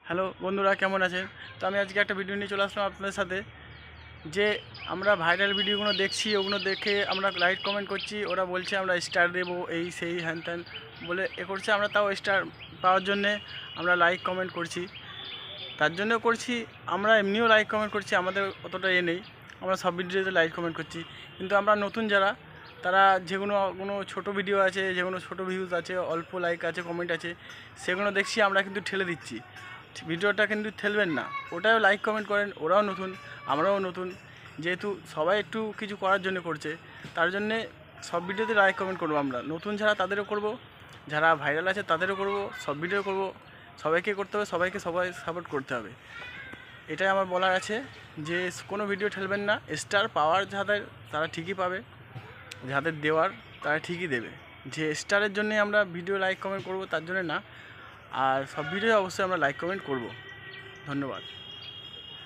Hello বন্ধুরা, কেমন আছেন? তো আমি আজকে একটা ভিডিও নিয়ে চলে আসলাম আপনাদের সাথে। যে আমরা ভাইরাল ভিডিওগুলো দেখছি, ওগুলো দেখে আমরা লাইক কমেন্ট করছি, ওরা বলছে আমরা স্টার দেবো, এই সেই হ্যান ত্যান বলে করছে। আমরা তাও স্টার পাওয়ার জন্যে আমরা লাইক কমেন্ট করছি, তার জন্যও করছি। আমরা এমনিও লাইক কমেন্ট করছি, আমাদের অতটা নেই, আমরা সব ভিডিওতে লাইক কমেন্ট করছি। কিন্তু আমরা নতুন যারা, তারা কোনো ছোটো ভিডিও আছে, যেগুলো ছোটো ভিউজ আছে, অল্প লাইক আছে, কমেন্ট আছে, সেগুলো দেখছি আমরা কিন্তু ঠেলে দিচ্ছি। ভিডিওটা কিন্তু ঠেলবেন না, ওটাও লাইক কমেন্ট করেন। ওরাও নতুন, আমরাও নতুন, যেহেতু সবাই একটু কিছু করার জন্য করছে, তার জন্যে সব ভিডিওতে লাইক কমেন্ট করবো। আমরা নতুন যারা তাদেরও করব, যারা ভাইরাল আছে তাদেরও করব, সব ভিডিও করব। সবাইকে করতে হবে, সবাই সাপোর্ট করতে হবে, এটাই আমার বলার আছে। যে কোনো ভিডিও ঠেলবেন না। স্টার পাওয়ার যাদের, তারা ঠিকই পাবে, যাদের দেওয়ার তারা ঠিকই দেবে। যে স্টারের জন্যে আমরা ভিডিও লাইক কমেন্ট করব তার জন্য না, আর সব ভিডিও অবশ্যই আমরা লাইক কমেন্ট করব। ধন্যবাদ।